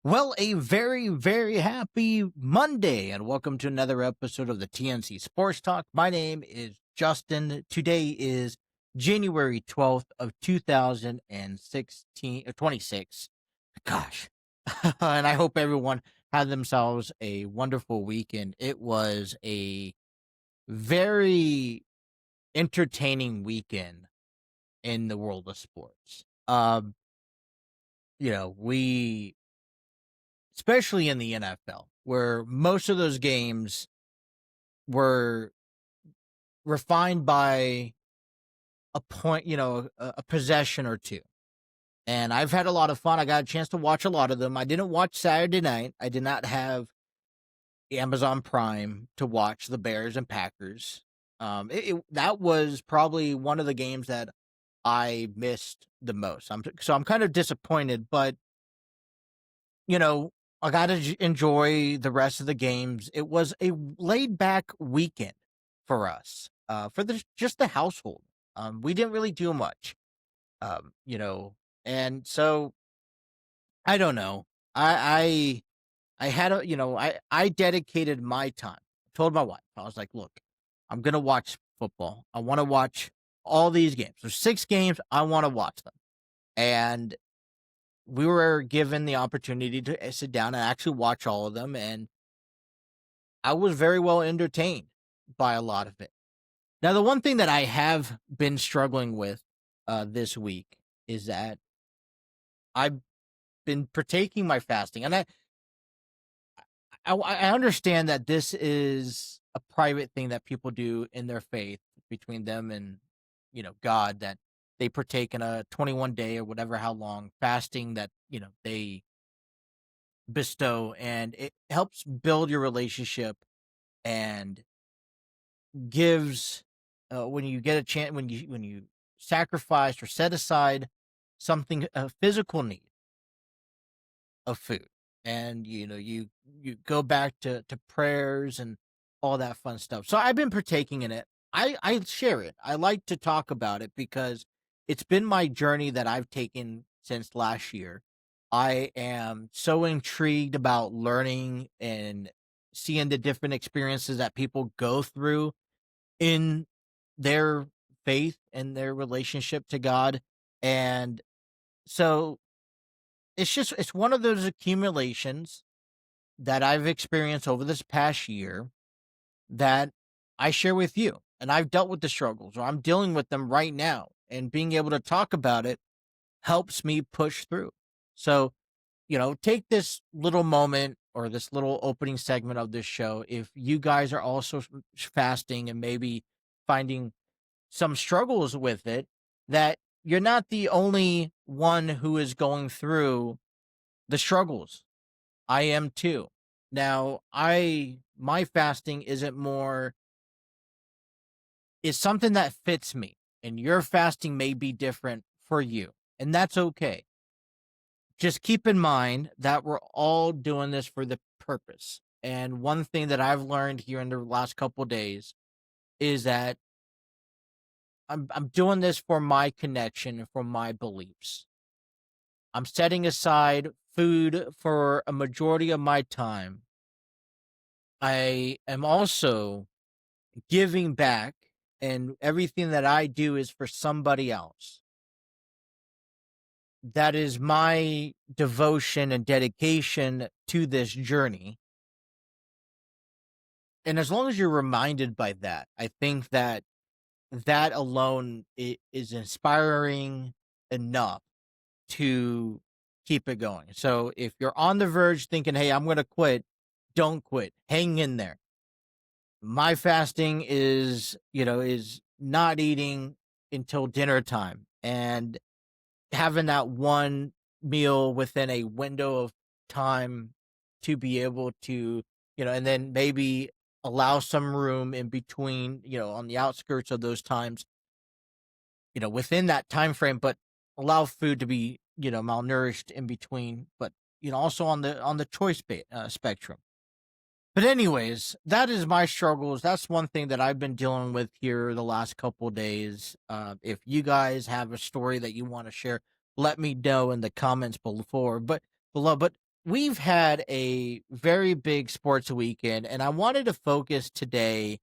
Well, a very, very happy Monday, and welcome to another episode of the TNC Sports Talk. My name is Justin. Today is January 12th of 2016, 26. Gosh. And I hope everyone had themselves a wonderful weekend. It was a very entertaining weekend in the world of sports. We especially in the NFL, where most of those games were refined by a point, a possession or two. And I've had a lot of fun. I got a chance to watch a lot of them. I didn't watch Saturday night. I did not have Amazon Prime to watch the Bears and Packers. That was probably one of the games that I missed the most. I'm kind of disappointed, but I got to enjoy the rest of the games. It was a laid back weekend for us, for just the household. We didn't really do much, um, you know, and so I don't know. I had I dedicated my time. I told my wife, I was like, look, I'm going to watch football. I want to watch all these games. There's 6 games. I want to watch them. And we were given the opportunity to sit down and actually watch all of them, and I was very well entertained by a lot of it. Now, the one thing that I have been struggling with this week is that I've been partaking my fasting, and I understand that this is a private thing that people do in their faith between them and God, that they partake in a 21 day or whatever how long fasting that they bestow, and it helps build your relationship and gives when you get a chance, when you sacrifice or set aside something, a physical need of food, and you go back to prayers and all that fun stuff. So I've been partaking in it. I share it. I like to talk about it because it's been my journey that I've taken since last year. I am so intrigued about learning and seeing the different experiences that people go through in their faith and their relationship to God. And so it's one of those accumulations that I've experienced over this past year that I share with you. And I've dealt with the struggles, or I'm dealing with them right now. And being able to talk about it helps me push through. So, take this little moment or this little opening segment of this show. If you guys are also fasting and maybe finding some struggles with it, that you're not the only one who is going through the struggles. I am too. Now, my fasting isn't more, it's something that fits me, and your fasting may be different for you, and that's okay. Just keep in mind that we're all doing this for the purpose. And one thing that I've learned here in the last couple of days is that I'm doing this for my connection and for my beliefs. I'm setting aside food for a majority of my time. I am also giving back, and everything that I do is for somebody else. That is my devotion and dedication to this journey. And as long as you're reminded by that, I think that that alone is inspiring enough to keep it going. So if you're on the verge thinking, hey, I'm going to quit, don't quit. Hang in there. My fasting is not eating until dinner time, and having that one meal within a window of time to be able to, and then maybe allow some room in between, on the outskirts of those times, within that time frame, but allow food to be, malnourished in between, but, also on the choice spectrum. But anyways, that is my struggles. That's one thing that I've been dealing with here the last couple of days. If you guys have a story that you want to share, let me know in the comments below. But we've had a very big sports weekend, and I wanted to focus today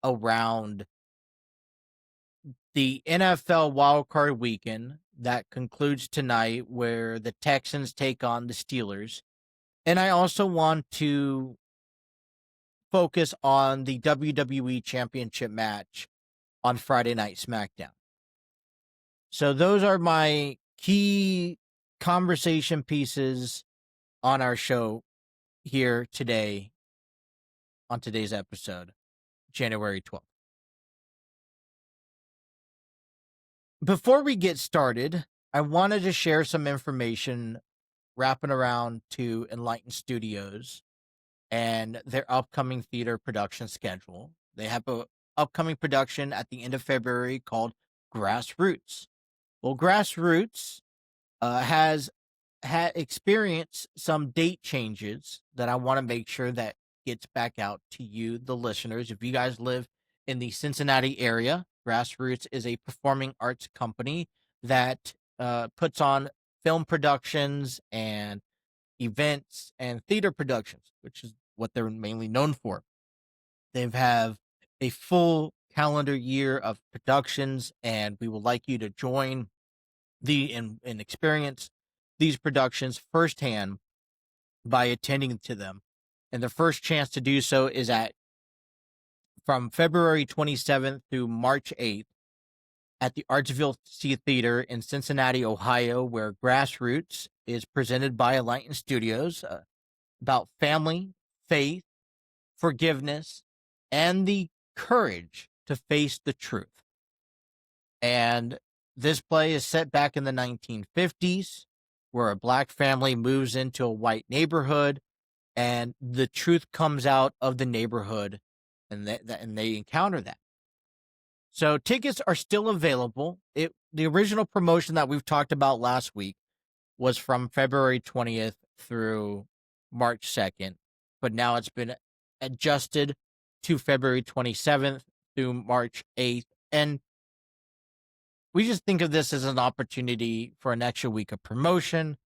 around the NFL wildcard weekend that concludes tonight, where the Texans take on the Steelers. And I also want to focus on the WWE Championship match on Friday Night SmackDown. So those are my key conversation pieces on our show here today on today's episode, January 12th. Before we get started, I wanted to share some information wrapping around to Enlighten Studios and their upcoming theater production schedule. They have a upcoming production at the end of February called Grassroots. Well, Grassroots has had experienced some date changes that I want to make sure that gets back out to you, the listeners. If you guys live in the Cincinnati area, Grassroots is a performing arts company that puts on film productions and events and theater productions, which is what they're mainly known for. They have a full calendar year of productions, and we would like you to join and experience these productions firsthand by attending to them. And the first chance to do so is from February 27th through March 8th at the Artsville Theater in Cincinnati, Ohio, where Grassroots is presented by Enlighten Studios, about family, faith, forgiveness, and the courage to face the truth. And this play is set back in the 1950s, where a black family moves into a white neighborhood, and the truth comes out of the neighborhood, and they encounter that. So tickets are still available. The original promotion that we've talked about last week was from February 20th through March 2nd, but now it's been adjusted to February 27th through March 8th. And we just think of this as an opportunity for an extra week of promotion,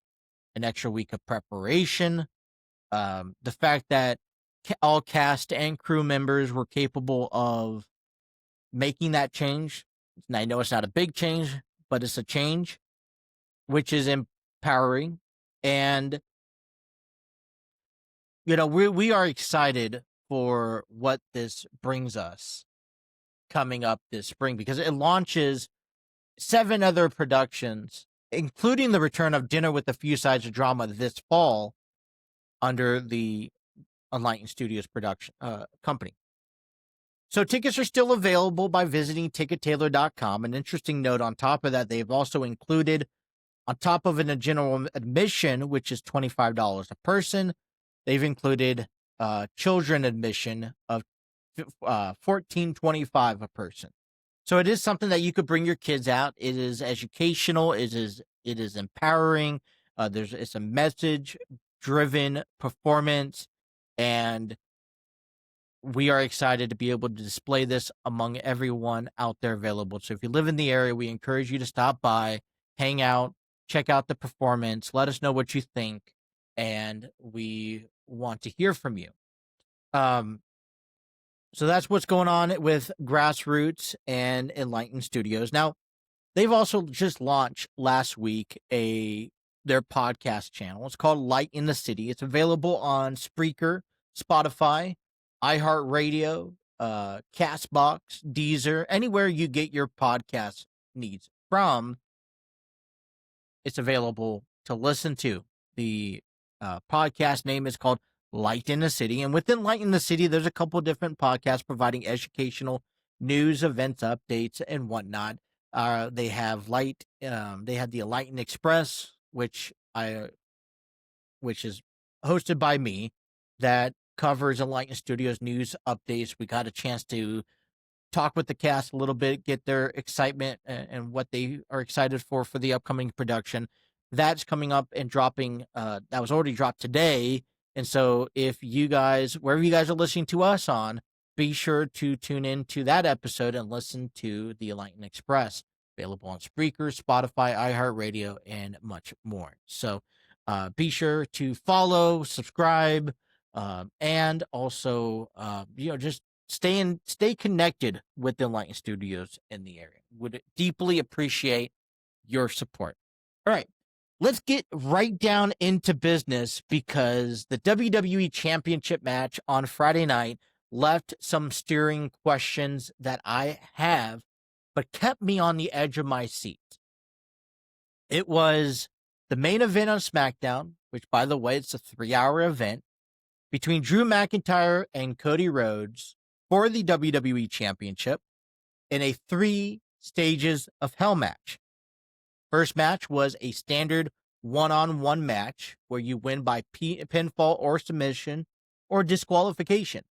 an extra week of preparation. The fact that all cast and crew members were capable of making that change. And I know it's not a big change, but it's a change, which is empowering. And, we are excited for what this brings us coming up this spring, because it launches 7 other productions, including the return of Dinner with a Few Sides of Drama this fall under the Enlighten Studios production company. So tickets are still available by visiting tickettailor.com. An interesting note on top of that, they've also included, on top of a general admission, which is $25 a person, they've included children admission of $14.25 a person. So it is something that you could bring your kids out. It is educational. It is empowering. It's a message-driven performance, and we are excited to be able to display this among everyone out there available. So if you live in the area, we encourage you to stop by, hang out, check out the performance, let us know what you think, and we want to hear from you. So that's what's going on with Grassroots and Enlighten Studios. Now, they've also just launched last week their podcast channel. It's called Light in the City. It's available on Spreaker, Spotify, iHeartRadio, Castbox, Deezer, anywhere you get your podcast needs from. It's available to listen to. The podcast name is called Light in the City, and within Light in the City, there's a couple different podcasts providing educational news, events, updates, and whatnot. They have they have the Enlighten Express, which is hosted by me, that covers Enlighten Studios news updates. We got a chance to talk with the cast a little bit, get their excitement and what they are excited for the upcoming production. That's coming up and dropping. That was already dropped today. And so if you guys, wherever you guys are listening to us on, be sure to tune in to that episode and listen to the Enlighten Express, available on Spreaker, Spotify, iHeartRadio, and much more. So Be sure to follow, subscribe, and also, just stay connected with the Enlightened Studios in the area. Would deeply appreciate your support. All right, let's get right down into business because the WWE Championship match on Friday night left some stirring questions that I have, but kept me on the edge of my seat. It was the main event on SmackDown, which, by the way, it's a 3-hour event between Drew McIntyre and Cody Rhodes for the WWE Championship in a 3 stages of hell match. First match was a standard one-on-one match where you win by pinfall or submission or disqualification.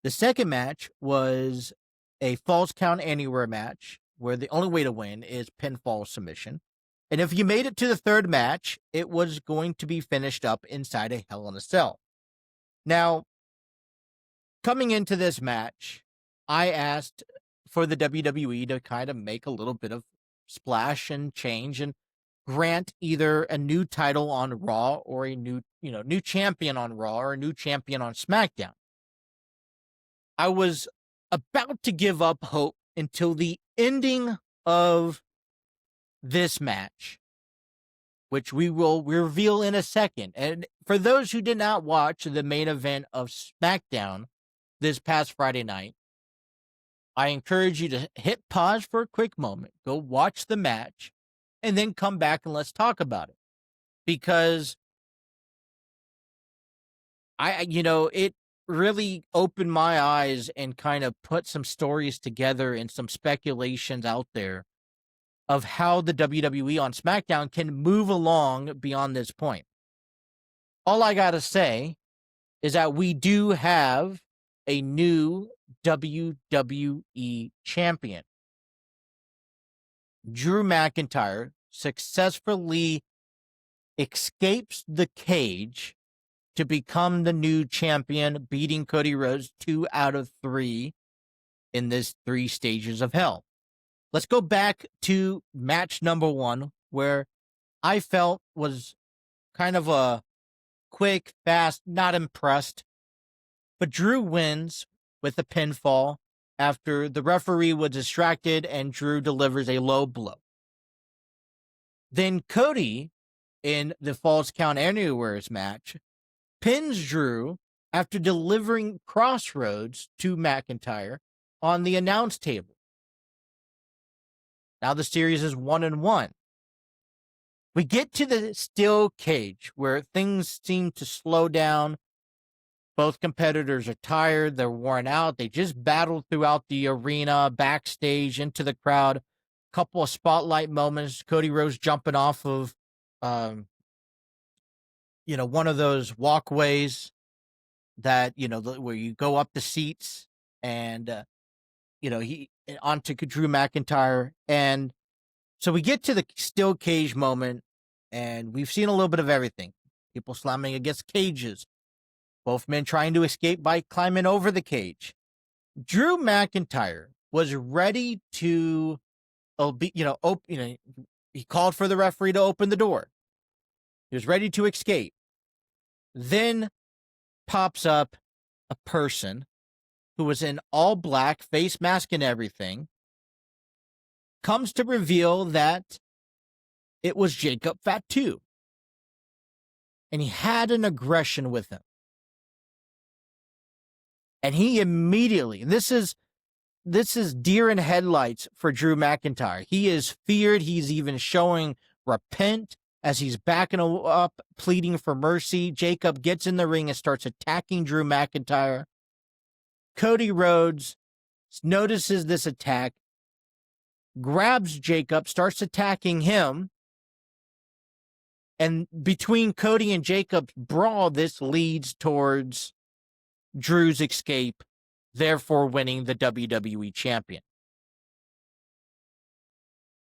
The second match was a falls count anywhere match where the only way to win is pinfall or submission. And if you made it to the third match, it was going to be finished up inside a Hell in a Cell. Now, coming into this match, I asked for the WWE to kind of make a little bit of splash and change and grant either a new title on Raw or a new champion on Raw or a new champion on SmackDown. I was about to give up hope until the ending of this match, which we will reveal in a second. And for those who did not watch the main event of SmackDown this past Friday night, I encourage you to hit pause for a quick moment, go watch the match, and then come back and let's talk about it. Because it really opened my eyes and kind of put some stories together and some speculations out there of how the WWE on SmackDown can move along beyond this point. All I got to say is that we do have a new WWE champion. Drew McIntyre successfully escapes the cage to become the new champion, beating Cody Rhodes 2 out of 3 in this 3 stages of hell. Let's go back to match number 1, where I felt was kind of a quick, fast, not impressed. But Drew wins with a pinfall after the referee was distracted and Drew delivers a low blow. Then Cody, in the Falls Count Anywheres match, pins Drew after delivering Crossroads to McIntyre on the announce table. Now the series is 1-1. We get to the steel cage where things seem to slow down. Both competitors are tired. They're worn out. They just battled throughout the arena, backstage, into the crowd. Couple of spotlight moments. Cody Rhodes jumping off of, one of those walkways that, where you go up the seats and, he onto Drew McIntyre. And so we get to the steel cage moment and we've seen a little bit of everything. People slamming against cages. Both men trying to escape by climbing over the cage. Drew McIntyre was ready to, he called for the referee to open the door. He was ready to escape. Then pops up a person who was in all black, face mask and everything, comes to reveal that it was Jacob Fatu. And he had an aggression with him. And he immediately, this is deer in headlights for Drew McIntyre. He is feared. He's even showing repent as he's backing up, pleading for mercy. Jacob gets in the ring and starts attacking Drew McIntyre. Cody Rhodes notices this attack, grabs Jacob, starts attacking him. And between Cody and Jacob's brawl, this leads towards Drew's escape, therefore winning the WWE champion.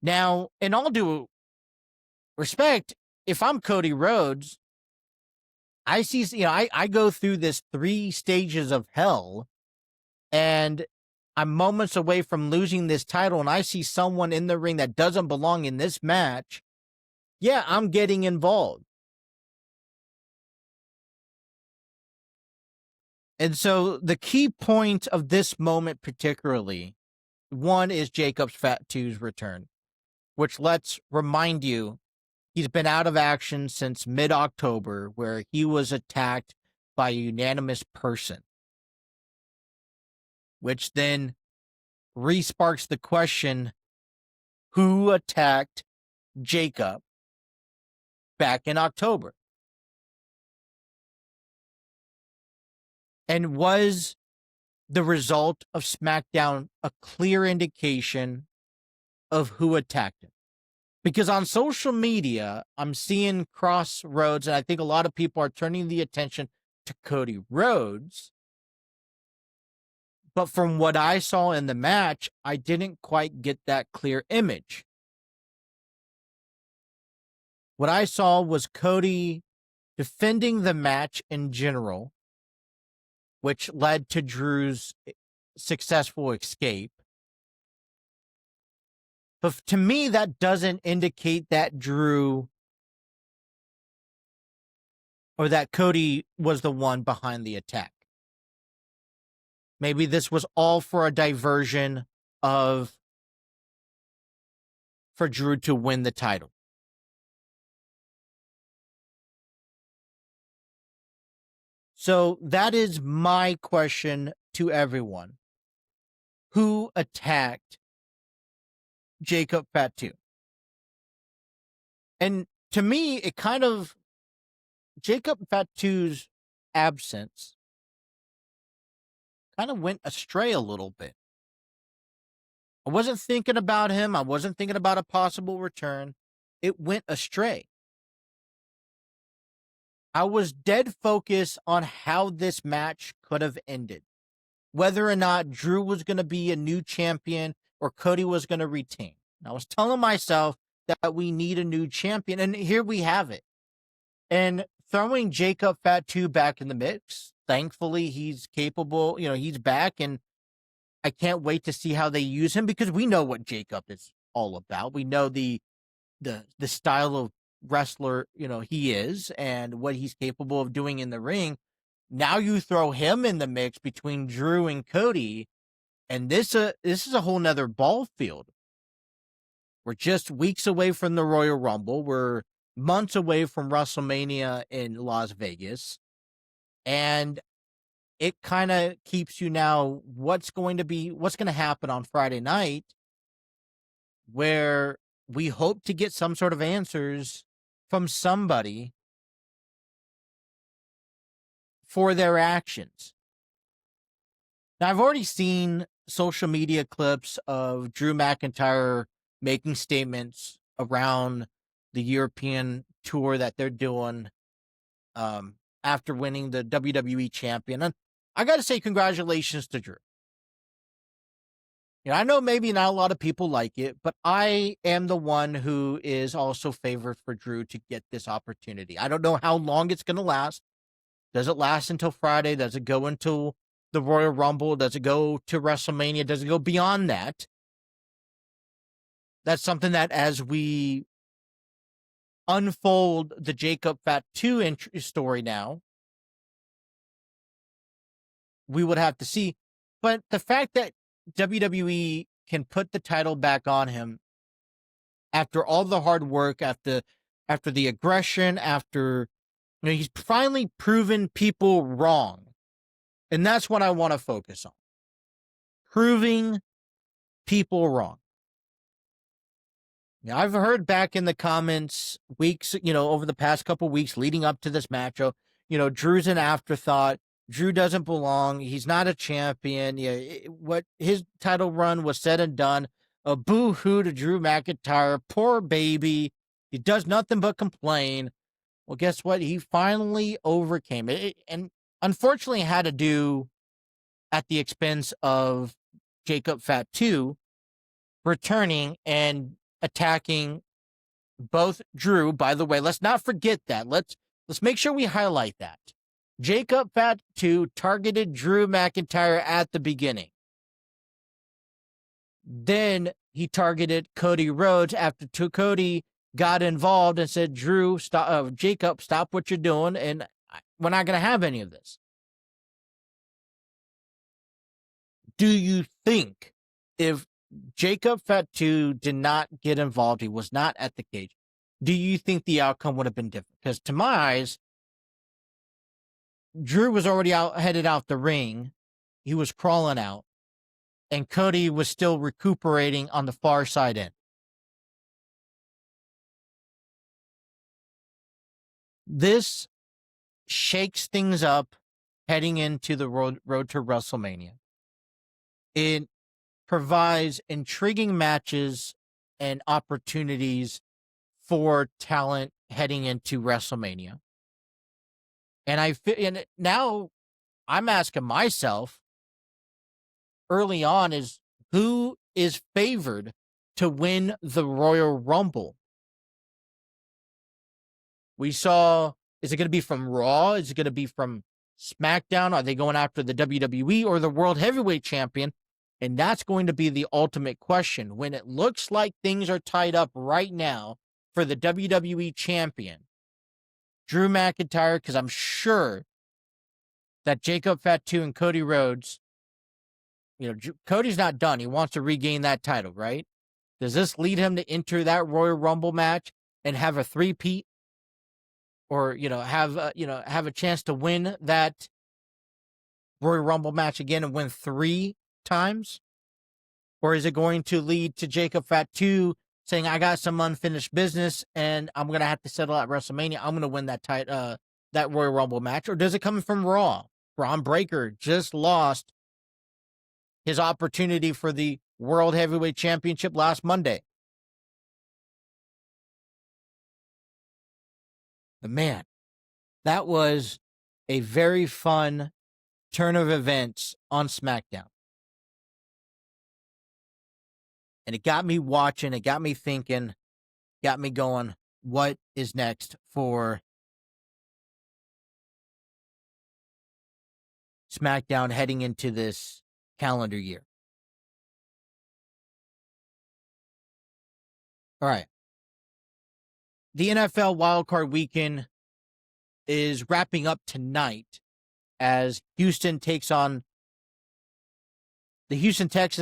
Now, in all due respect, if I'm Cody Rhodes, I see, I go through this 3 stages of hell and I'm moments away from losing this title and I see someone in the ring that doesn't belong in this match. Yeah, I'm getting involved. And so the key point of this moment particularly, one is Jacob's Fat Two's return, which let's remind you, he's been out of action since mid-October, where he was attacked by a unanimous person, which then re-sparks the question, who attacked Jacob back in October? And was the result of SmackDown a clear indication of who attacked him? Because on social media, I'm seeing Crossroads, and I think a lot of people are turning the attention to Cody Rhodes. But from what I saw in the match, I didn't quite get that clear image. What I saw was Cody defending the match in general, which led to Drew's successful escape. But to me, that doesn't indicate that Drew or that Cody was the one behind the attack. Maybe this was all for a diversion for Drew to win the title. So that is my question to everyone. Who attacked Jacob Fatu? And to me, it kind of, Jacob Fatu's absence kind of went astray a little bit. I wasn't thinking about him. I wasn't thinking about a possible return. It went astray. I was dead focused on how this match could have ended. Whether or not Drew was going to be a new champion or Cody was going to retain. And I was telling myself that we need a new champion, and here we have it. And throwing Jacob Fatu back in the mix, thankfully he's capable, he's back, and I can't wait to see how they use him, because we know what Jacob is all about. We know the style of wrestler, he is, and what he's capable of doing in the ring. Now you throw him in the mix between Drew and Cody, and this is a whole nother ball field. We're just weeks away from the Royal Rumble. We're months away from WrestleMania in Las Vegas. And it kind of keeps you now, what's going to happen on Friday night, where we hope to get some sort of answers from somebody for their actions. Now, I've already seen social media clips of Drew McIntyre making statements around the European tour that they're doing after winning the WWE champion. And I got to say congratulations to Drew. I know maybe not a lot of people like it, but I am the one who is also favored for Drew to get this opportunity. I don't know how long it's going to last. Does it last until Friday? Does it go until the Royal Rumble? Does it go to WrestleMania? Does it go beyond that? That's something that, as we unfold the Jacob Fatu story now, we would have to see. But the fact that WWE can put the title back on him after all the hard work, after the aggression, after he's finally proven people wrong. And that's what I want to focus on. Proving people wrong. I've heard back in the comments weeks, over the past couple weeks leading up to this matchup, Drew's an afterthought. Drew doesn't belong. He's not a champion. What his title run was said and done. A boo-hoo to Drew McIntyre. Poor baby. He does nothing but complain. Well, guess what? He finally overcame it. And unfortunately had to do at the expense of Jacob Fatu returning and attacking both Drew. By the way, let's not forget that. Let's make sure we highlight that. Jacob Fatu targeted Drew McIntyre at the beginning. Then he targeted Cody Rhodes after Cody got involved and said, Drew, stop, Jacob, stop what you're doing, and we're not going to have any of this. Do you think if Jacob Fatu did not get involved, he was not at the cage, do you think the outcome would have been different? Because to my eyes, Drew was already headed out the ring. He was crawling out. And Cody was still recuperating on the far side end. This shakes things up heading into the road to WrestleMania. It provides intriguing matches and opportunities for talent heading into WrestleMania. And now I'm asking myself early on is who is favored to win the Royal Rumble? We saw, is it going to be from Raw? Is it going to be from SmackDown? Are they going after the WWE or the World Heavyweight Champion? And that's going to be the ultimate question. When it looks like things are tied up right now for the WWE Champion, Drew McIntyre, because I'm sure that Jacob Fatu and Cody Rhodes, Cody's not done. He wants to regain that title, right? Does this lead him to enter that Royal Rumble match and have a three-peat? Or, have a chance to win that Royal Rumble match again and win 3 times? Or is it going to lead to Jacob Fatu saying, I got some unfinished business and I'm going to have to settle at WrestleMania. I'm going to win that Royal Rumble match? Or does it come from Raw? Braun Breaker just lost his opportunity for the World Heavyweight Championship last Monday. But man, that was a very fun turn of events on SmackDown. And it got me watching, it got me thinking, got me going, what is next for SmackDown heading into this calendar year? All right. The NFL wildcard weekend is wrapping up tonight as the Houston Texans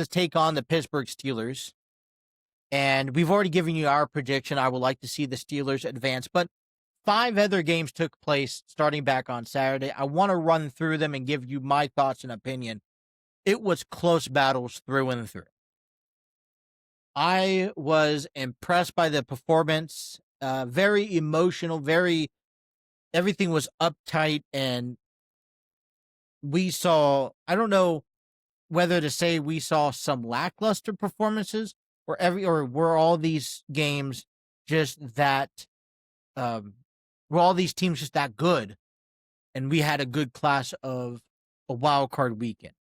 take on the Pittsburgh Steelers. And we've already given you our prediction. I would like to see the Steelers advance, but 5 other games took place starting back on Saturday. I want to run through them and give you my thoughts and opinion. It was close battles through and through. I was impressed by the performance. Very emotional, everything was uptight, and we saw, I don't know whether to say we saw some lackluster performances or were all these games just that, were all these teams just that good, and we had a good class of a wild card weekend.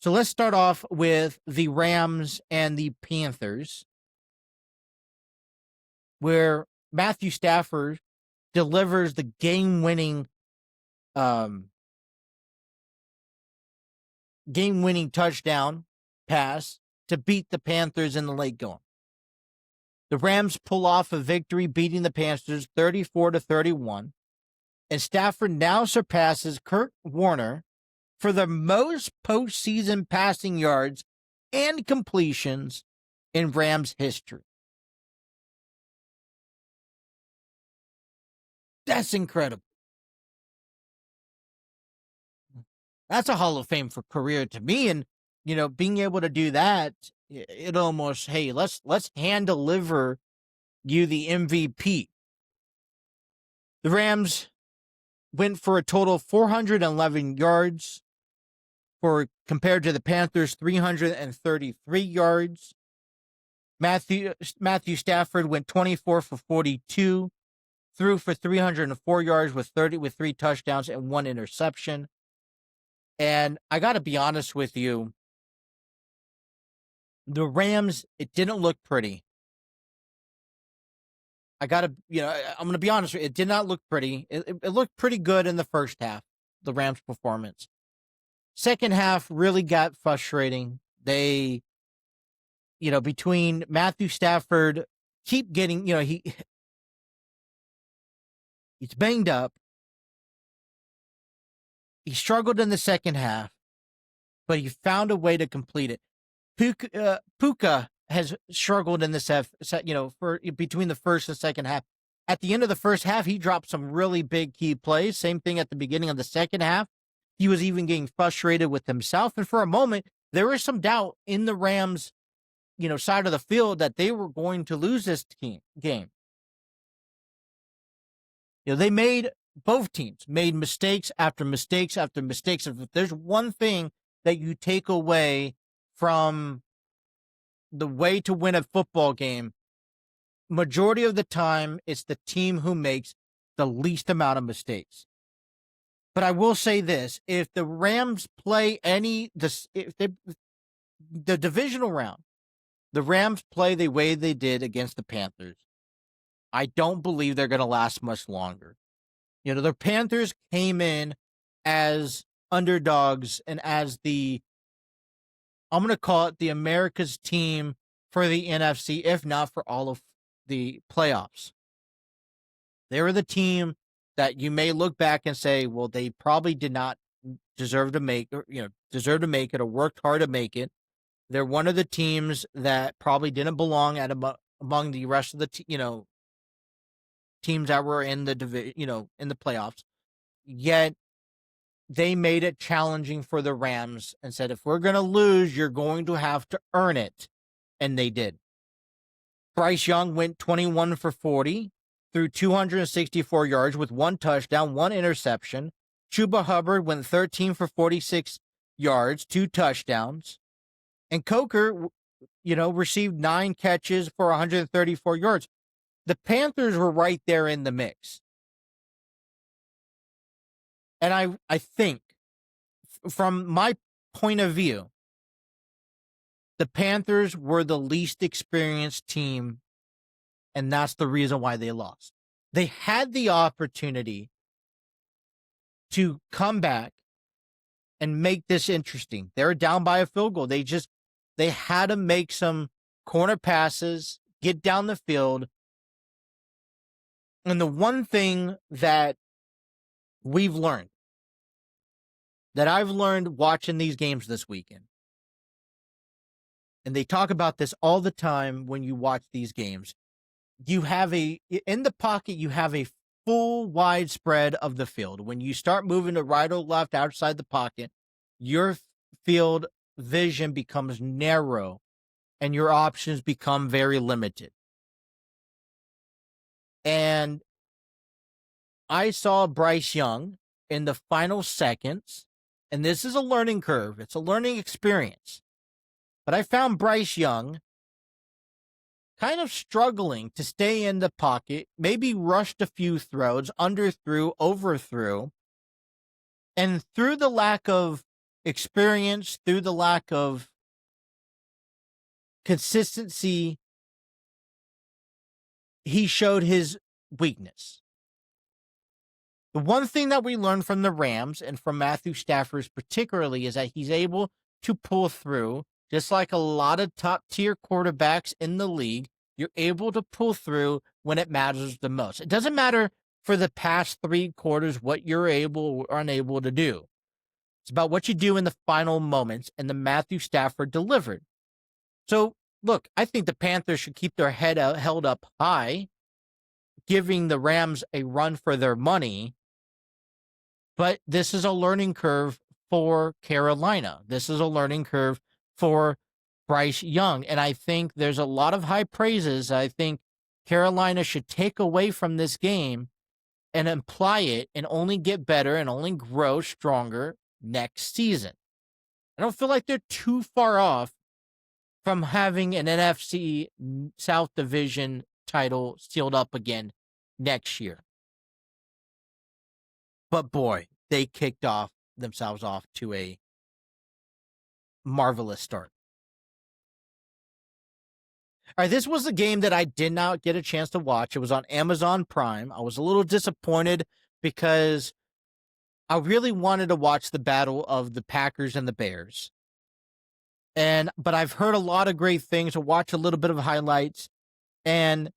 So let's start off with the Rams and the Panthers, where Matthew Stafford delivers the game-winning touchdown pass to beat the Panthers in the late going. The Rams pull off a victory, beating the Panthers 34-31, and Stafford now surpasses Kurt Warner for the most postseason passing yards and completions in Rams history. That's incredible. That's a Hall of Fame for career to me. And, being able to do that, it almost, hey, let's hand deliver you the MVP. The Rams went for a total of 411 yards compared to the Panthers' 333 yards. Matthew Stafford went 24 for 42. Threw for 304 yards with 3 touchdowns and 1 interception. And I got to be honest with you, the Rams, it didn't look pretty. I'm going to be honest with you, it did not look pretty. It looked pretty good in the first half, the Rams' performance. Second half really got frustrating. They, between Matthew Stafford, keep getting, he's banged up. He struggled in the second half. but he found a way to complete it. Puka has struggled in this for between the first and second half. At the end of the first half, he dropped some really big key plays. Same thing at the beginning of the second half. He was even getting frustrated with himself. And for a moment, there was some doubt in the Rams, side of the field that they were going to lose this game. Both teams made mistakes after mistakes after mistakes. If there's one thing that you take away from the way to win a football game, majority of the time, it's the team who makes the least amount of mistakes. But I will say this, if the Rams play the divisional round, the Rams play the way they did against the Panthers, I don't believe they're going to last much longer. The Panthers came in as underdogs and as I'm going to call it the America's team for the NFC, if not for all of the playoffs. They were the team that you may look back and say, well, they probably did not deserve to make it or worked hard to make it. They're one of the teams that probably didn't belong among the rest of the teams that were in the division, in the playoffs. Yet they made it challenging for the Rams and said, if we're going to lose, you're going to have to earn it. And they did. Bryce Young went 21 for 40 through 264 yards with 1 touchdown, 1 interception. Chuba Hubbard went 13 for 46 yards, 2 touchdowns. And Coker, received 9 catches for 134 yards. The Panthers were right there in the mix. And I think, from my point of view, the Panthers were the least experienced team, and that's the reason why they lost. They had the opportunity to come back and make this interesting. They were down by a field goal. They had to make some corner passes, get down the field. And the one thing that I've learned watching these games this weekend, and they talk about this all the time when you watch these games, in the pocket, you have a full wide spread of the field. When you start moving to right or left outside the pocket, your field vision becomes narrow and your options become very limited. And I saw Bryce Young in the final seconds, and this is a learning curve. It's a learning experience. But I found Bryce Young kind of struggling to stay in the pocket, maybe rushed a few throws, underthrew, overthrew. And through the lack of experience, through the lack of consistency, he showed his weakness. The one thing that we learned from the Rams and from Matthew Stafford particularly is that he's able to pull through, just like a lot of top-tier quarterbacks in the league. You're able to pull through when it matters the most. It doesn't matter for the past 3 quarters what you're able or unable to do. It's about what you do in the final moments, and the Matthew Stafford delivered. So, look, I think the Panthers should keep their head held up high, giving the Rams a run for their money. But this is a learning curve for Carolina. This is a learning curve for Bryce Young. And I think there's a lot of high praises I think Carolina should take away from this game and apply it and only get better and only grow stronger next season. I don't feel like they're too far off from having an NFC South Division title sealed up again next year. But boy, they kicked themselves off to a marvelous start. All right, this was a game that I did not get a chance to watch. It was on Amazon Prime. I was a little disappointed because I really wanted to watch the battle of the Packers and the Bears. But I've heard a lot of great things. I watched a little bit of highlights, and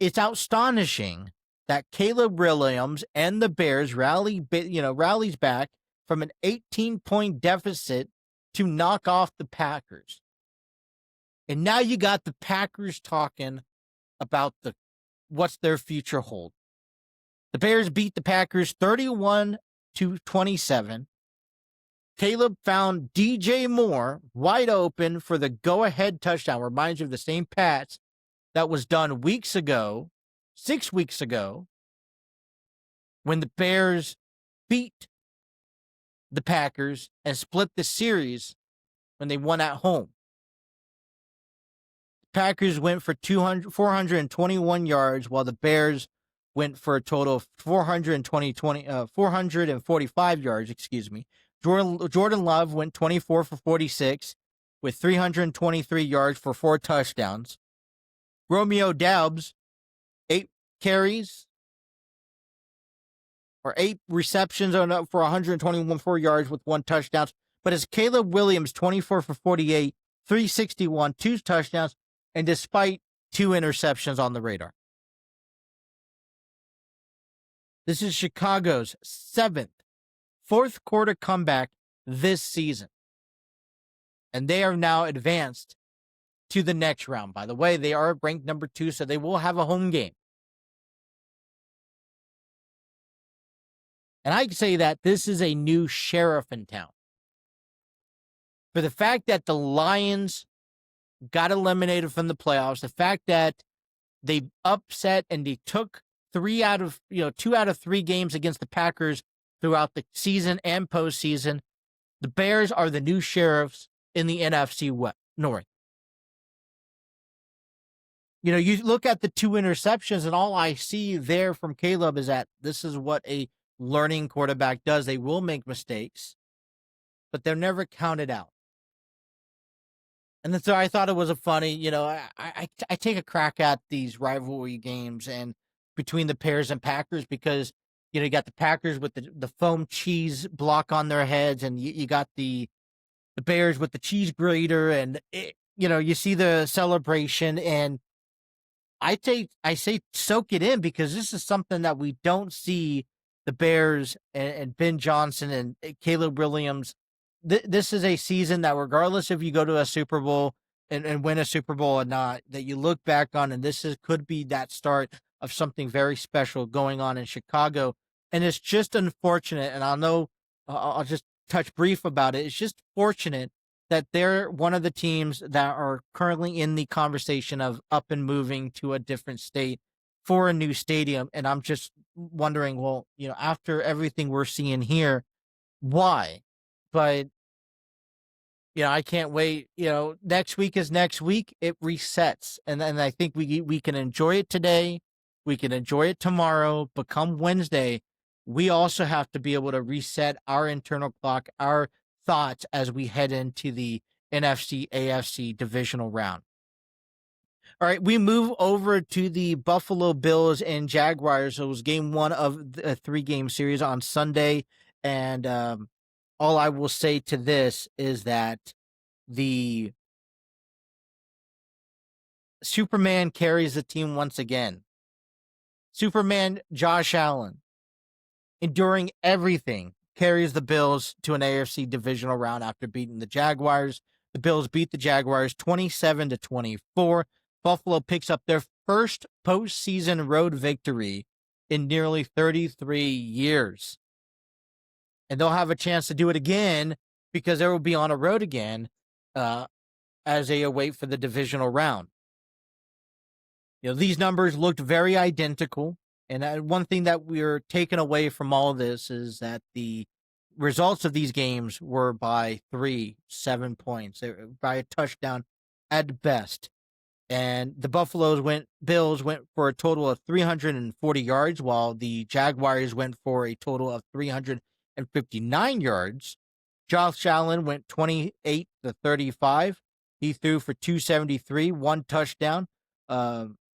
it's astonishing that Caleb Williams and the Bears rallies back from an 18-point deficit to knock off the Packers. And now you got the Packers talking about what's their future hold. The Bears beat the Packers 31-27. Caleb found DJ Moore wide open for the go-ahead touchdown. Reminds you of the same pass that was done 6 weeks ago, when the Bears beat the Packers and split the series when they won at home. The Packers went for 421 yards, while the Bears went for a total of 445 yards, Jordan Love went 24 for 46 with 323 yards for 4 touchdowns. Romeo Doubs, 8 receptions for 121 yards with 1 touchdown. But it's Caleb Williams, 24 for 48, 361, 2 touchdowns, and despite 2 interceptions on the radar. This is Chicago's 7th fourth quarter comeback this season. And they are now advanced to the next round. By the way, they are ranked number 2, so they will have a home game. And I say that this is a new sheriff in town. For the fact that the Lions got eliminated from the playoffs, the fact that they upset and they took 2 out of 3 games against the Packers throughout the season and postseason, the Bears are the new sheriffs in the NFC North. You look at the 2 interceptions, and all I see there from Caleb is that this is what a learning quarterback does. They will make mistakes, but they're never counted out. And so I thought it was a funny, I take a crack at these rivalry games and between the Bears and Packers, because you got the Packers with the foam cheese block on their heads, and you got the Bears with the cheese grater, and you see the celebration, and I say soak it in, because this is something that we don't see the Bears and Ben Johnson and Caleb Williams. This is a season that, regardless if you go to a Super Bowl and win a Super Bowl or not, that you look back on, and could be that start of something very special going on in Chicago. And it's just unfortunate, and I'll just touch brief about it. It's just fortunate that they're one of the teams that are currently in the conversation of up and moving to a different state for a new stadium. And I'm just wondering, well, after everything we're seeing here, why? But I can't wait. Next week is next week. It resets, and I think we can enjoy it today. We can enjoy it tomorrow. But come Wednesday, we also have to be able to reset our internal clock, our thoughts, as we head into the NFC AFC divisional round. All right, we move over to the Buffalo Bills and Jaguars. It was game 1 of the 3-game series on Sunday, and all I will say to this is that the Superman carries the team once again. Superman Josh Allen, enduring everything, carries the Bills to an AFC divisional round after beating the Jaguars. The Bills beat the Jaguars 27-24. Buffalo picks up their first postseason road victory in nearly 33 years. And they'll have a chance to do it again, because they will be on a road again as they await for the divisional round. These numbers looked very identical. And one thing that we're taking away from all of this is that the results of these games were by 7 points, by a touchdown at best. And the Bills went for a total of 340 yards, while the Jaguars went for a total of 359 yards. Josh Allen went 28-35. He threw for 273, 1 touchdown.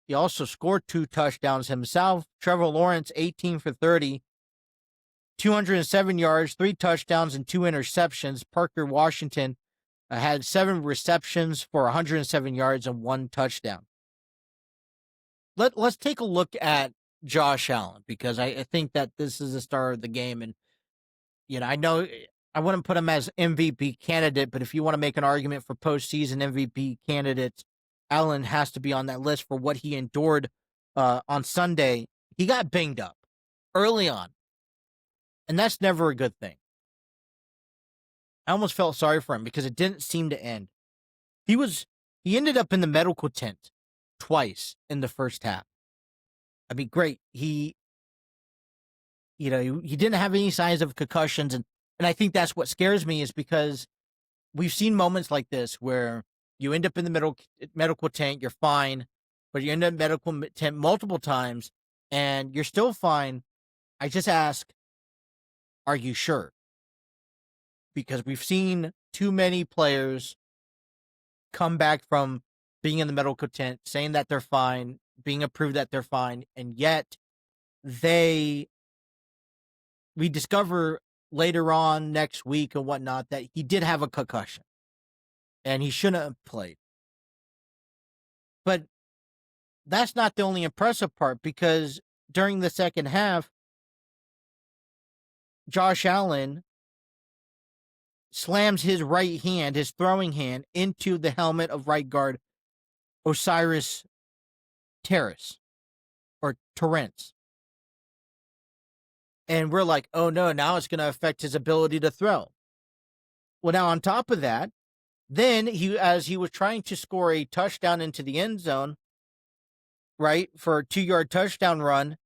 He also scored 2 touchdowns himself. Trevor Lawrence, 18 for 30, 207 yards, 3 touchdowns, and 2 interceptions. Parker Washington had 7 receptions for 107 yards and 1 touchdown. Let's take a look at Josh Allen, because I think that this is the star of the game. And, I know I wouldn't put him as MVP candidate, but if you want to make an argument for postseason MVP candidates, Allen has to be on that list for what he endured on Sunday. He got banged up early on, and that's never a good thing. I almost felt sorry for him because it didn't seem to end. He ended up in the medical tent twice in the first half. I mean, great. He didn't have any signs of concussions, and I think that's what scares me is because we've seen moments like this where you end up in the medical tent, you're fine, but you end up in medical tent multiple times, and you're still fine. I just ask, are you sure? Because we've seen too many players come back from being in the medical tent, saying that they're fine, being approved that they're fine, and yet we discover later on next week and whatnot that he did have a concussion and he shouldn't have played. But that's not the only impressive part, because during the second half, Josh Allen slams his right hand, his throwing hand, into the helmet of right guard Osiris Terrace. And we're like, oh no, now it's going to affect his ability to throw. Well, now on top of that, then as he was trying to score a touchdown into the end zone, right, for a 2-yard touchdown run,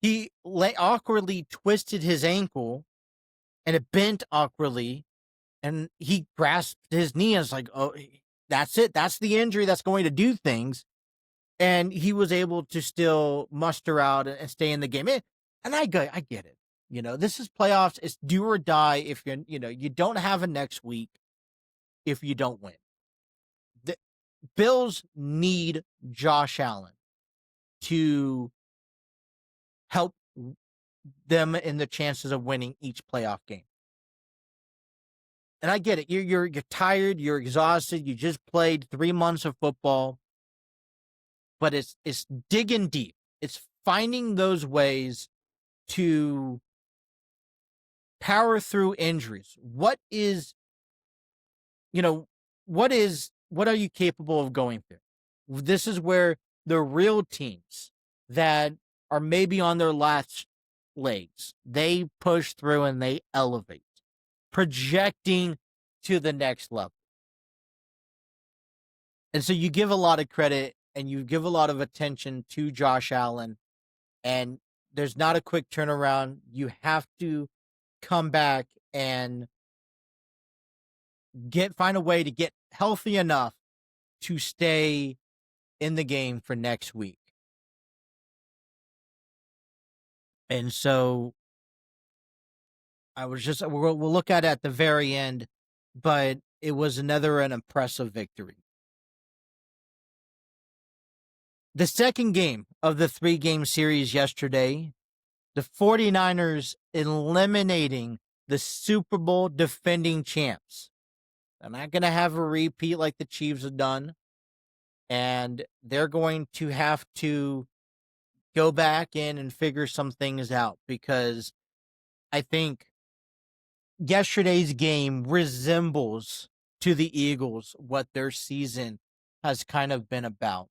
he awkwardly twisted his ankle and it bent awkwardly, and he grasped his knee and was like, oh, that's it. That's the injury that's going to do things. And he was able to still muster out and stay in the game. And I get it. This is playoffs. It's do or die. If you don't have a next week if you don't win. The Bills need Josh Allen to help them in the chances of winning each playoff game. And I get it. You're tired. You're exhausted. You just played 3 months of football. But it's digging deep. It's finding those ways to power through injuries. What are you capable of going through? This is where the real teams that are maybe on their last legs, they push through and they elevate, projecting to the next level. And so you give a lot of credit and you give a lot of attention to Josh Allen, and there's not a quick turnaround. You have to come back and find a way to get healthy enough to stay in the game for next week. And so we'll look at it at the very end, but it was an impressive victory. The second game of the 3-game series yesterday, the 49ers eliminating the Super Bowl defending champs. They're not going to have a repeat like the Chiefs have done, and they're going to have to go back in and figure some things out, because I think yesterday's game resembles to the Eagles what their season has kind of been about.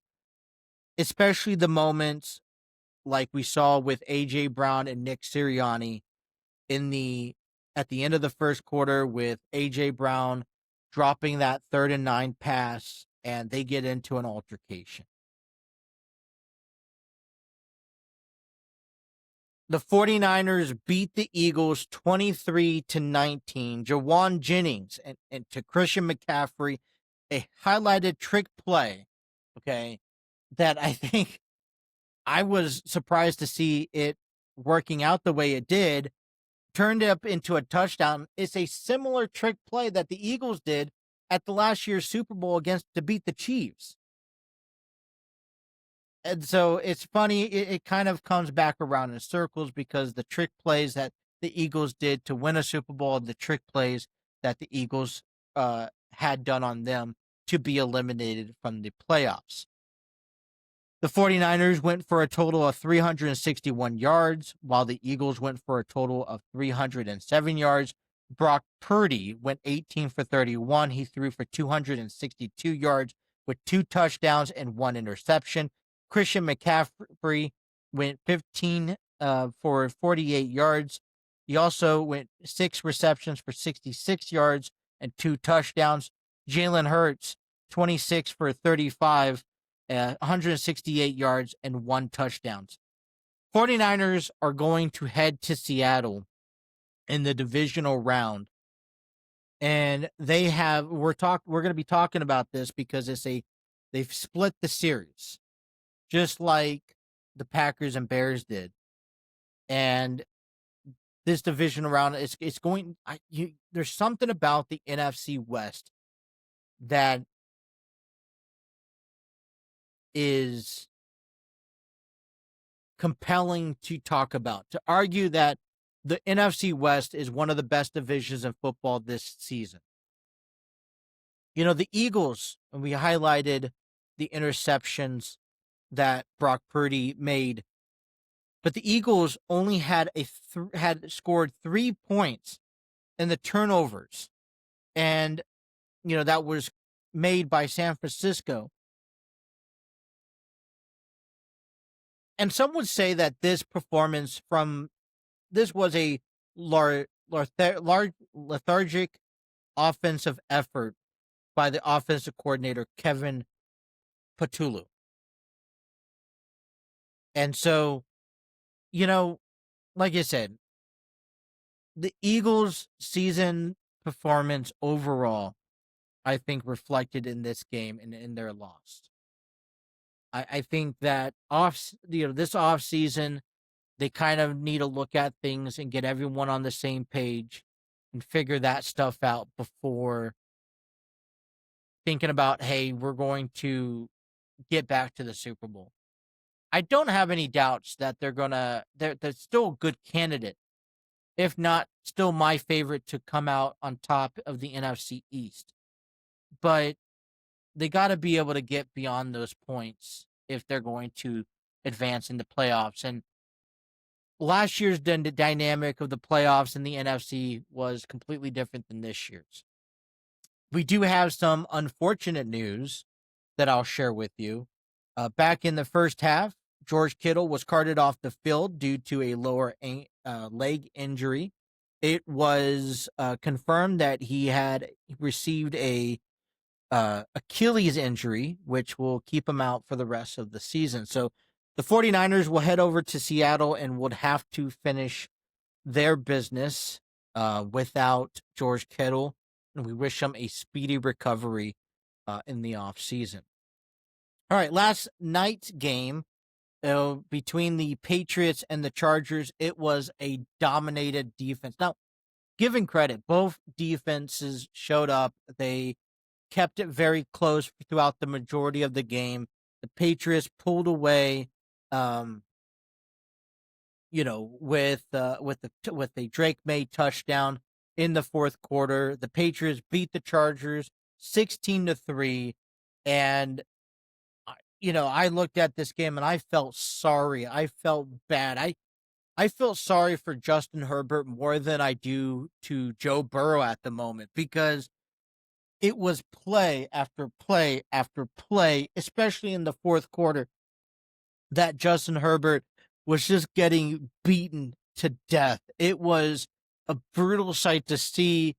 Especially the moments like we saw with A.J. Brown and Nick Sirianni at the end of the first quarter, with A.J. Brown dropping that 3rd and 9 pass, and they get into an altercation. The 49ers beat the Eagles 23-19. Jawan Jennings and to Christian McCaffrey, a highlighted trick play, okay, that I think I was surprised to see it working out the way it did, turned up into a touchdown. It's a similar trick play that the Eagles did at the last year's Super Bowl to beat the Chiefs. And so it's funny, it kind of comes back around in circles, because the trick plays that the Eagles did to win a Super Bowl, the trick plays that the Eagles had done on them to be eliminated from the playoffs. The 49ers went for a total of 361 yards, while the Eagles went for a total of 307 yards. Brock Purdy went 18 for 31. He threw for 262 yards with 2 touchdowns and 1 interception. Christian McCaffrey went 15 for 48 yards. He also went 6 receptions for 66 yards and 2 touchdowns. Jalen Hurts, 26 for 35, 168 yards and 1 touchdown. 49ers are going to head to Seattle in the divisional round. And we're going to be talking about this because they've split the series just like the Packers and Bears did. And this divisional round there's something about the NFC West that is compelling to talk about, to argue that the NFC West is one of the best divisions in football this season. The Eagles, and we highlighted the interceptions that Brock Purdy made, but the Eagles only had scored 3 points in the turnovers, and that was made by San Francisco. And some would say that this performance was a lethargic offensive effort by the offensive coordinator, Kevin Patulu. And so, like I said, the Eagles' season performance overall, I think, reflected in this game and in their loss. I think that this off season, they kind of need to look at things and get everyone on the same page and figure that stuff out before thinking about, hey, we're going to get back to the Super Bowl. I don't have any doubts that they're still a good candidate, if not still my favorite to come out on top of the NFC East. But they got to be able to get beyond those points if they're going to advance in the playoffs. And last year's dynamic of the playoffs in the NFC was completely different than this year's. We do have some unfortunate news that I'll share with you. Back in the first half, George Kittle was carted off the field due to a lower leg injury. It was confirmed that he had received a Achilles injury, which will keep him out for the rest of the season. So the 49ers will head over to Seattle and would have to finish their business without George Kittle. And we wish him a speedy recovery in the offseason. All right, last night's game between the Patriots and the Chargers, it was a dominated defense. Now, given credit, both defenses showed up. They kept it very close throughout the majority of the game. The Patriots pulled away, with a Drake May touchdown in the fourth quarter. The Patriots beat the Chargers 16-3, and I looked at this game and I felt sorry. I felt bad. I felt sorry for Justin Herbert more than I do to Joe Burrow at the moment, because it was play after play after play, especially in the fourth quarter, that Justin Herbert was just getting beaten to death. It was a brutal sight to see.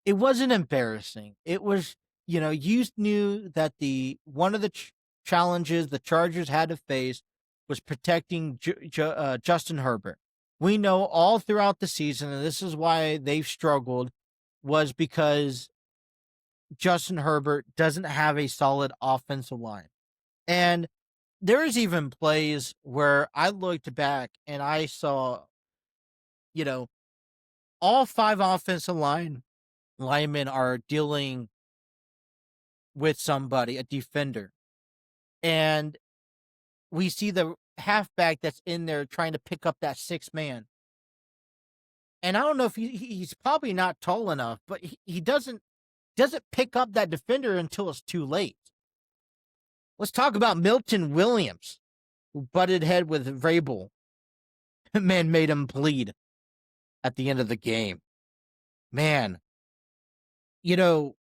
It wasn't embarrassing. It was, you knew that one of the challenges the Chargers had to face was protecting Justin Herbert. We know all throughout the season, and this is why they've struggled, was because Justin Herbert doesn't have a solid offensive line. And there's even plays where I looked back and I saw, all 5 offensive linemen are dealing with somebody, a defender. And we see the halfback that's in there trying to pick up that 6th man. And I don't know if he's probably not tall enough, but he doesn't pick up that defender until it's too late. Let's talk about Milton Williams, who butted head with Vrabel. Man made him bleed at the end of the game. Man, you know,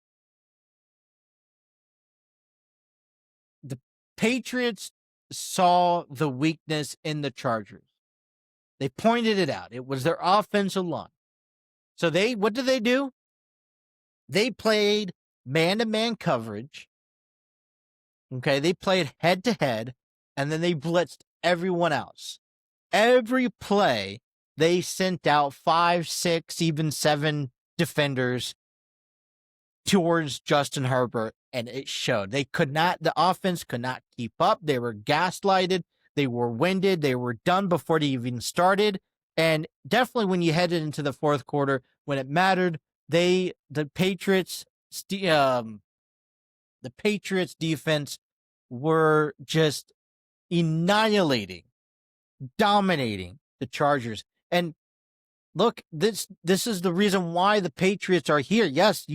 the Patriots saw the weakness in the Chargers. They pointed it out. It was their offensive line. So what did they do? They played man-to-man coverage. Okay, they played head-to-head, and then they blitzed everyone else. Every play, they sent out 5, 6, even 7 defenders towards Justin Herbert, and it showed. The offense could not keep up. They were gaslighted. They were winded. They were done before they even started. And definitely when you headed into the fourth quarter, when it mattered, the Patriots defense were just annihilating, dominating the Chargers. And look, this is the reason why the Patriots are here. Yes,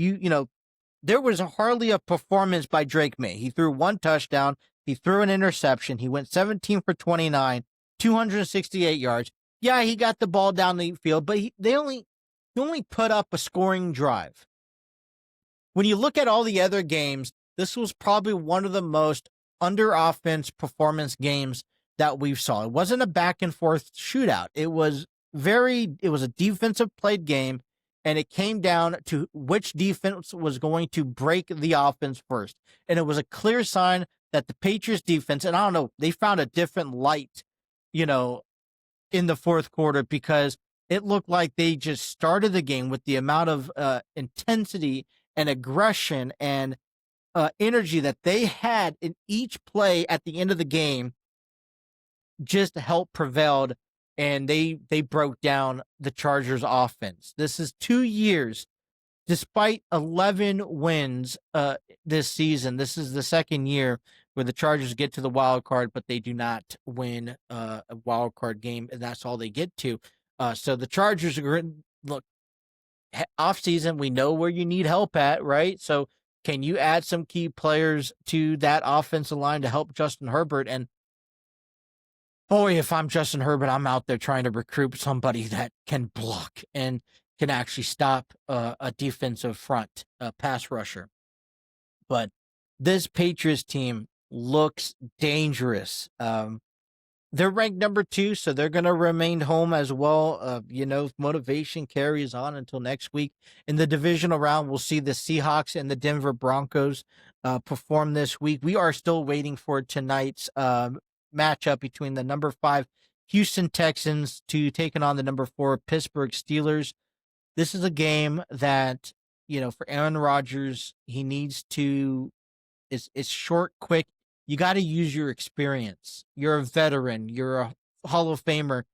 there was hardly a performance by Drake May. He threw 1 touchdown. He threw an interception. He went 17 for 29, 268 yards. Yeah, he got the ball down the field, but he only put up a scoring drive. When you look at all the other games, this was probably one of the most under offense performance games that we've saw. It wasn't a back and forth shootout. It was a defensive played game, and it came down to which defense was going to break the offense first. And it was a clear sign that the Patriots defense, and I don't know, they found a different light, in the fourth quarter, because it looked like they just started the game with the amount of intensity and aggression and energy that they had in each play at the end of the game just helped prevailed, and they broke down the Chargers offense. This is 2 years, despite 11 wins this season. This is the second year where the Chargers get to the wild card, but they do not win a wild card game, and that's all they get to. So the Chargers are look off season. We know where you need help at, right? So can you add some key players to that offensive line to help Justin Herbert? And boy, if I'm Justin Herbert, I'm out there trying to recruit somebody that can block and can actually stop a defensive front, pass rusher. But this Patriots team looks dangerous. They're ranked number 2, so they're going to remain home as well. Motivation carries on until next week. In the divisional round, we'll see the Seahawks and the Denver Broncos perform this week. We are still waiting for tonight's matchup between the number 5 Houston Texans to taking on the number 4 Pittsburgh Steelers. This is a game that, for Aaron Rodgers, he needs to, it's short, quick. You got to use your experience. You're a veteran. You're a Hall of Famer.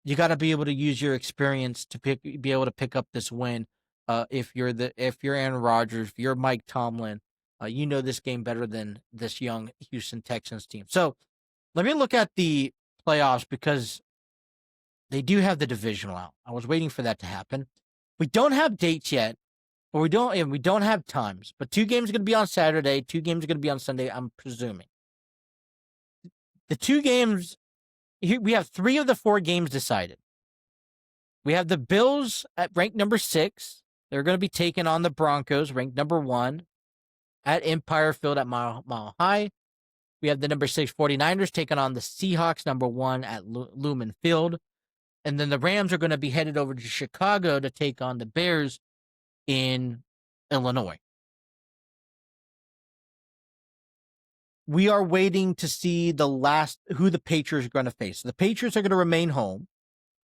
You got to be able to use your experience to be able to pick up this win. If you're Aaron Rodgers, if you're Mike Tomlin, you know this game better than this young Houston Texans team. So let me look at the playoffs, because they do have the divisional out. I was waiting for that to happen. We don't have dates yet, or we don't have times. But 2 games are going to be on Saturday. 2 games are going to be on Sunday, I'm presuming. The 2 games, we have 3 of the 4 games decided. We have the Bills at ranked number 6. They're going to be taking on the Broncos, ranked number 1, at Empire Field at Mile High. We have the number 6 49ers taking on the Seahawks, number 1, at Lumen Field. And then the Rams are going to be headed over to Chicago to take on the Bears in Illinois. We are waiting to see who the Patriots are going to face. The Patriots are going to remain home.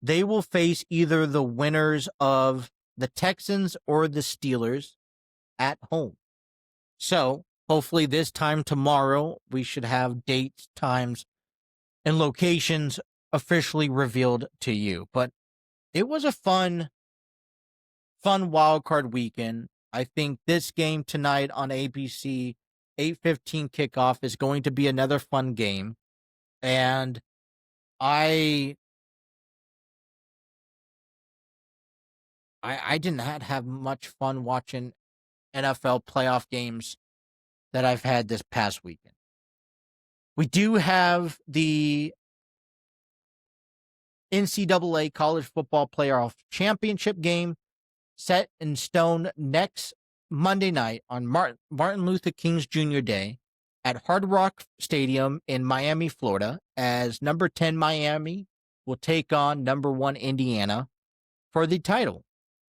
They will face either the winners of the Texans or the Steelers at home. So hopefully this time tomorrow, we should have dates, times, and locations officially revealed to you. But it was a fun wild card weekend. I think this game tonight on ABC, 8:15 kickoff, is going to be another fun game. And I did not have much fun watching NFL playoff games that I've had this past weekend. We do have the NCAA College Football Playoff Championship game set in stone next Monday night on Martin Luther King's Jr. Day at Hard Rock Stadium in Miami, Florida, as number 10 Miami will take on number 1 Indiana for the title.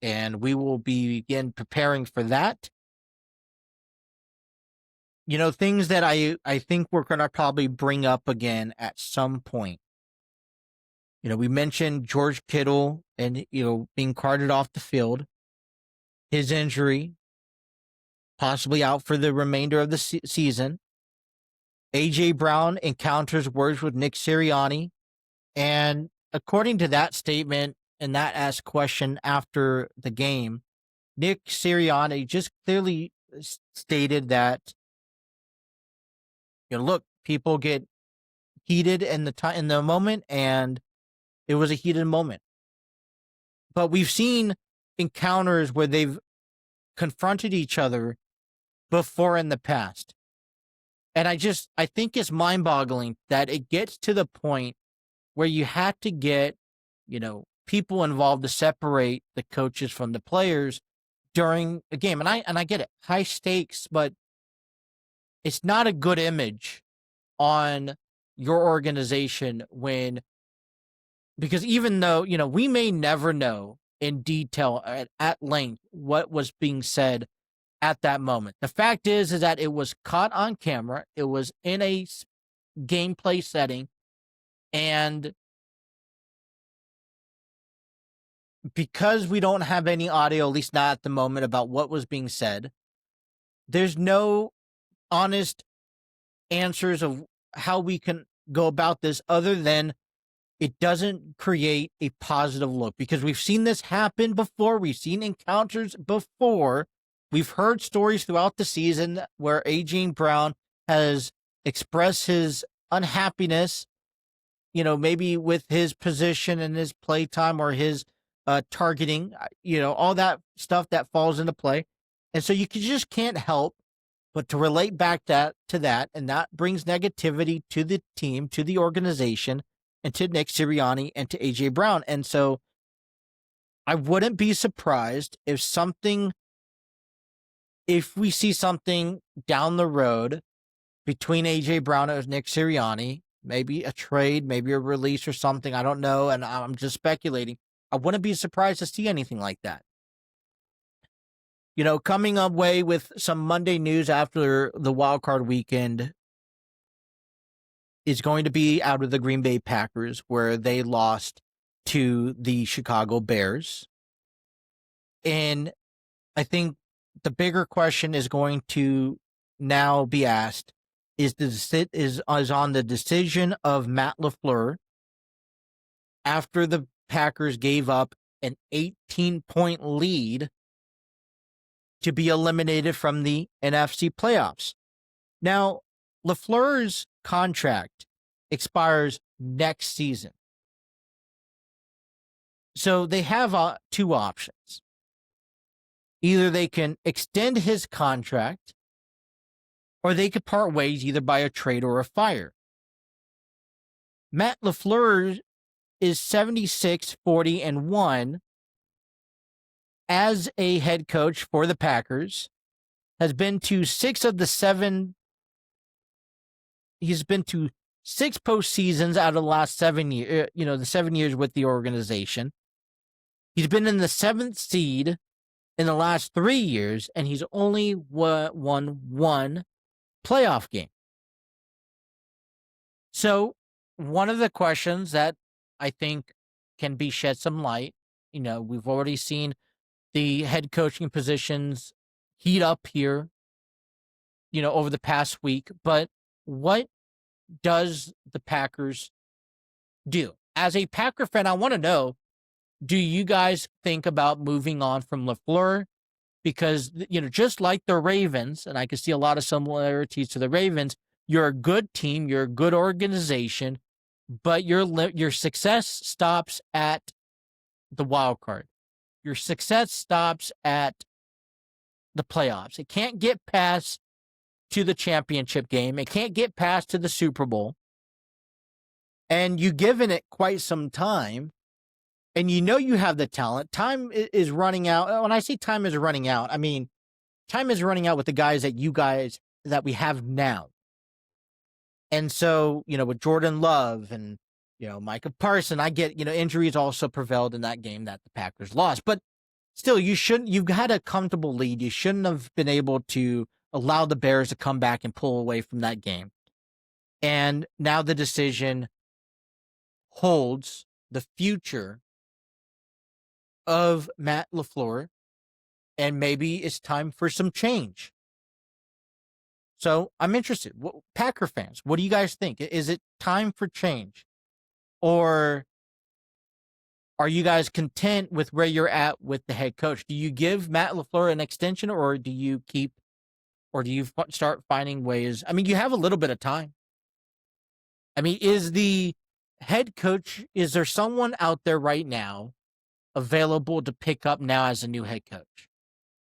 And we will begin preparing for that. Things that I think we're going to probably bring up again at some point. We mentioned George Kittle and, being carted off the field, his injury, possibly out for the remainder of the season. A.J. Brown encounters words with Nick Sirianni. And according to that statement and that asked question after the game, Nick Sirianni just clearly stated that, look, people get heated in the moment, and it was a heated moment. But we've seen encounters where they've confronted each other before in the past. And I think it's mind-boggling that it gets to the point where you have to get, people involved to separate the coaches from the players during a game. And I get it, high stakes, but it's not a good image on your organization because even though, we may never know in detail at length what was being said at that moment. The fact is that it was caught on camera. It was in a gameplay setting. And because we don't have any audio, at least not at the moment, about what was being said, there's no honest answers of how we can go about this other than it doesn't create a positive look, because we've seen this happen before. We've seen encounters before. We've heard stories throughout the season where A.J. Brown has expressed his unhappiness, maybe with his position and his play time or his targeting, all that stuff that falls into play. And so you just can't help but to relate back to that, and that brings negativity to the team, to the organization, and to Nick Sirianni and to A.J. Brown. And so I wouldn't be surprised if we see something down the road between A.J. Brown and Nick Sirianni, maybe a trade, maybe a release or something. I don't know, and I'm just speculating. I wouldn't be surprised to see anything like that. Coming away with some Monday news after the wildcard weekend is going to be out of the Green Bay Packers, where they lost to the Chicago Bears. And I think the bigger question is going to now be asked is on the decision of Matt LaFleur after the Packers gave up an 18-point lead to be eliminated from the NFC playoffs. Now, LaFleur's contract expires next season. So they have two options. Either they can extend his contract, or they could part ways either by a trade or a fire. Matt LaFleur is 76-40-1 as a head coach for the Packers, has been to 6 of the 7. He's been to 6 postseasons out of the last 7 years, the 7 years with the organization. He's been in the 7th seed in the last 3 years, and he's only won 1 playoff game. So one of the questions that I think can be shed some light, we've already seen the head coaching positions heat up here, over the past week, but what does the Packers do? As a Packer fan, I want to know, do you guys think about moving on from LaFleur? Because, just like the Ravens, and I can see a lot of similarities to the Ravens, you're a good team, you're a good organization, but your success stops at the wild card. Your success stops at the playoffs. It can't get past to the championship game. It can't get past to the Super Bowl. And you've given it quite some time and you have the talent. Time is running out. When I say time is running out, I mean time is running out with the guys that we have now. And so, with Jordan Love and, Micah Parsons, I get, injuries also prevailed in that game that the Packers lost. But still, you've had a comfortable lead. You shouldn't have been able to allow the Bears to come back and pull away from that game. And now the decision holds the future of Matt LaFleur, and maybe it's time for some change. So I'm interested. Packer fans, what do you guys think? Is it time for change? Or are you guys content with where you're at with the head coach? Do you give Matt LaFleur an extension, or do you start finding ways? I mean, you have a little bit of time. I mean, is there someone out there right now available to pick up now as a new head coach?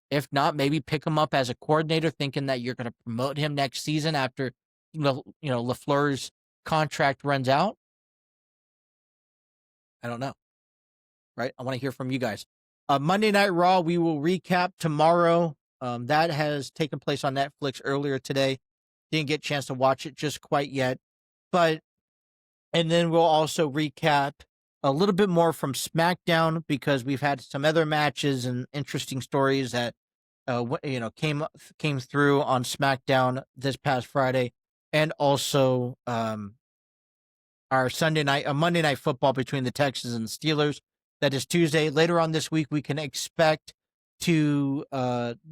If not, maybe pick him up as a coordinator, thinking that you're going to promote him next season after LaFleur's contract runs out. I don't know. Right? I want to hear from you guys. Monday Night Raw, we will recap tomorrow. That has taken place on Netflix earlier today. Didn't get a chance to watch it just quite yet. And then we'll also recap a little bit more from SmackDown, because we've had some other matches and interesting stories that came through on SmackDown this past Friday, and also our Monday Night Football between the Texans and the Steelers. That is Tuesday. Later on this week, we can expect to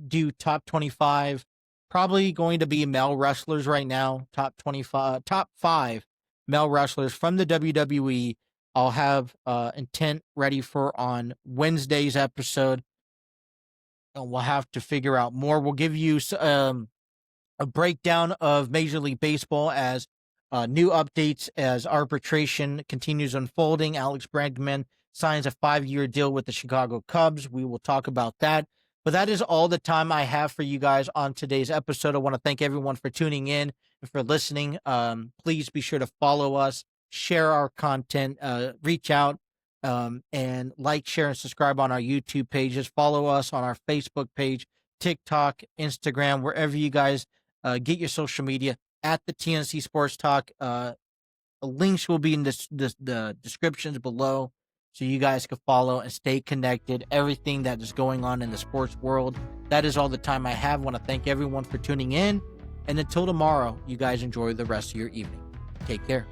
do top 25. Probably going to be male wrestlers right now. Top 5 male wrestlers from the WWE. I'll have intent ready for on Wednesday's episode. And we'll have to figure out more. We'll give you a breakdown of Major League Baseball as new updates as arbitration continues unfolding. Alex Bregman signs a 5-year deal with the Chicago Cubs. We will talk about that. But that is all the time I have for you guys on today's episode. I want to thank everyone for tuning in and for listening. Please be sure to follow us, share our content, reach out and like, share, and subscribe on our YouTube pages. Follow us on our Facebook page, TikTok, Instagram, wherever you guys get your social media at the TNC Sports Talk. Links will be in the descriptions below, so you guys can follow and stay connected. Everything that is going on in the sports world. That is all the time I have. I want to thank everyone for tuning in. And until tomorrow, you guys enjoy the rest of your evening. Take care.